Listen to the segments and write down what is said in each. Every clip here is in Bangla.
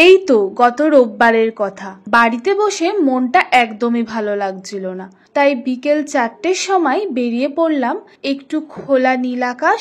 এই তো গত রোববারের কথা। বাড়িতে বসে মনটা একদমই ভালো লাগছিল না, তাই বিকেল 4টের সময় বেরিয়ে পড়লাম একটু খোলা নীল আকাশ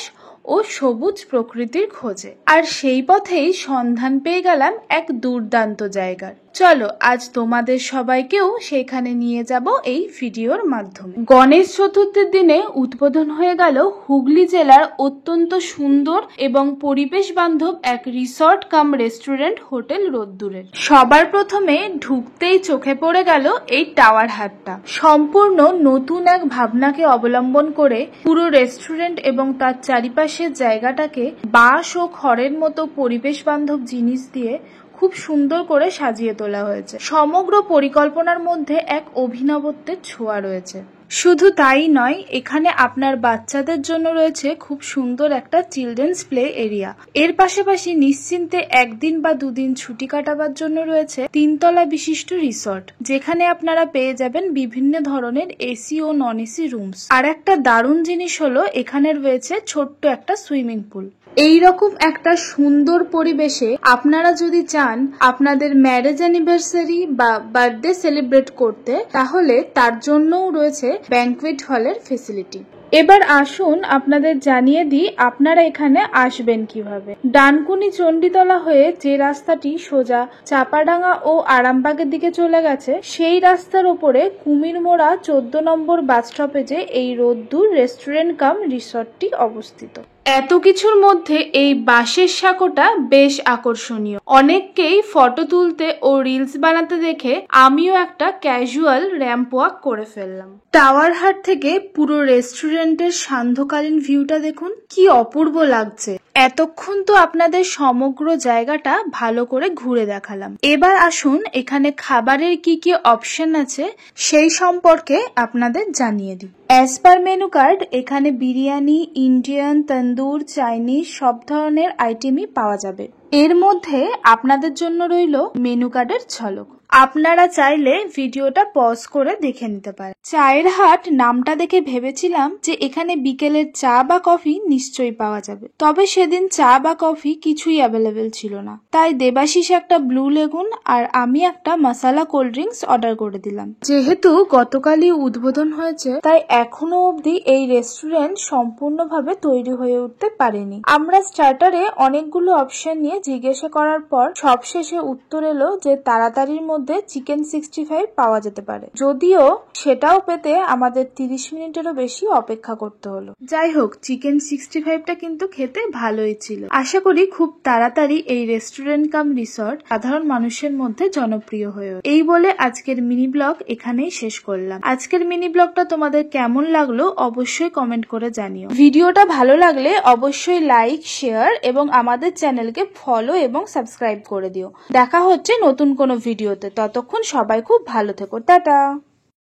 ও সবুজ প্রকৃতির খোঁজে। আর সেই পথেই সন্ধান পেয়ে গেলাম এক দুর্দান্ত জায়গার। চলো আজ তোমাদের সবাইকেও সেখানে নিয়ে যাব এই ভিডিওর মাধ্যমে। গণেশ চতুর্থীর দিনে উদ্বোধন হয়ে গেল হুগলি জেলার অত্যন্ত সুন্দর এবং পরিবেশ বান্ধব এক রিসর্ট কাম রেস্টুরেন্ট হোটেল রোদ্দুরের। সবার প্রথমে ঢুকতেই চোখে পড়ে গেল এই টাওয়ার হাটটা। সম্পূর্ণ নতুন এক ভাবনাকে অবলম্বন করে পুরো রেস্টুরেন্ট এবং তার চারিপাশের জায়গাটাকে বাঁশ ও খড়ের মতো পরিবেশ বান্ধব জিনিস দিয়ে খুব সুন্দর করে সাজিয়ে তোলা হয়েছে। সমগ্র পরিকল্পনার মধ্যে এক অভিনবত্বের ছোঁয়া রয়েছে। শুধু তাই নয়, এখানে আপনার বাচ্চাদের জন্য রয়েছে খুব সুন্দর একটা চিলড্রেন্স প্লে এরিয়া। এর পাশাপাশি নিশ্চিন্তে একদিন বা দুদিন ছুটি কাটাবার জন্য রয়েছে 3তলা বিশিষ্ট রিসর্ট, যেখানে আপনারা পেয়ে যাবেন বিভিন্ন ধরনের এসি ও নন এসি রুমস। আর একটা দারুণ জিনিস হলো এখানে রয়েছে ছোট্ট একটা সুইমিং পুল। এইরকম একটা সুন্দর পরিবেশে আপনারা যদি চান আপনাদের ম্যারেজ অ্যানিভার্সারি বা বার্থডে সেলিব্রেট করতে, তাহলে তার জন্যও রয়েছে ব্যাংকুয়েট হলের ফেসিলিটি। এবার আসুন আপনাদের জানিয়ে দিই আপনারা এখানে আসবেন কিভাবে। ডানকুনি চণ্ডীতলা হয়ে যে রাস্তাটি সোজা চাপাডাঙ্গা ও আরামবাগের দিকে চলে গেছে, সেই রাস্তার ওপরে কুমিরমোড়া 14 নম্বর বাস স্টপেজে এই রোদ্দুর রেস্টুরেন্ট কাম রিসর্টটি অবস্থিত। এত কিছুর মধ্যে এই বাঁশের সাঁকোটা বেশ আকর্ষণীয়। অনেককেই ফটো তুলতে ও রিলস বানাতে দেখে আমিও একটা ক্যাজুয়াল র্যাম্প ওয়াক করে ফেললাম। টাওয়ার হাট থেকে পুরো রেস্টুরেন্টের সান্ধ্যকালীন ভিউটা দেখুন, কি অপূর্ব লাগছে। এতক্ষণ তো আপনাদের সমগ্র জায়গাটা ভালো করে ঘুরে দেখালাম। এবার আসুন এখানে খাবারের কি কি অপশন আছে সেই সম্পর্কে আপনাদের জানিয়ে দিই। অ্যাজ পার মেনু কার্ড এখানে বিরিয়ানি, ইন্ডিয়ান, তন্দুর, চাইনিজ সব ধরনের আইটেমই পাওয়া যাবে। এর মধ্যে আপনাদের জন্য রইল মেনু কার্ডের ঝলক। আপনারা চাইলে ভিডিওটা পজ করে দেখে নিতে পারেন। চায়ের হাট নামটা দেখে ভেবেছিলাম যে এখানে বিকেলের চা বা কফি নিশ্চয়ই পাওয়া যাবে, তবে সেদিন চা বা কফি কিছুই অ্যাভেলেবেল ছিল না। তাই দেবাশিস একটা ব্লু লেগুন আর আমি একটা মশালা কোল্ড ড্রিঙ্কস অর্ডার করে দিলাম। যেহেতু গতকালই উদ্বোধন হয়েছে, তাই এখনো অবধি এই রেস্টুরেন্ট সম্পূর্ণভাবে তৈরি হয়ে উঠতে পারেনি। আমরা স্টার্টারে অনেকগুলো অপশন নিয়ে জিজ্ঞাসা করার পর সবশেষে উত্তর এলো যে তাড়াতাড়ির মধ্যে চিকেন 65 পাওয়া যেতে পারে, যদিও সেটাও পেতে আমাদের 30 মিনিটেরও বেশি অপেক্ষা করতে হলো। যাই হোক, চিকেন 65টা কিন্তু খেতে ভালোই ছিল। আশা করি খুব তাড়াতাড়ি এই রেস্টুরেন্ট কাম রিসর্ট সাধারণ মানুষের মধ্যে জনপ্রিয় হয়ে ওঠে। এই বলে আজকের মিনি ব্লগ এখানেই শেষ করলাম। আজকের মিনি ব্লগটা তোমাদের কেমন লাগলো অবশ্যই কমেন্ট করে জানিও। ভিডিওটা ভালো লাগলে অবশ্যই লাইক, শেয়ার এবং আমাদের চ্যানেলকে ফলো এবং সাবস্ক্রাইব করে দিও। দেখা হচ্ছে নতুন কোনো ভিডিওতে। ততক্ষণ সবাই খুব ভালো থেকো। টাটা।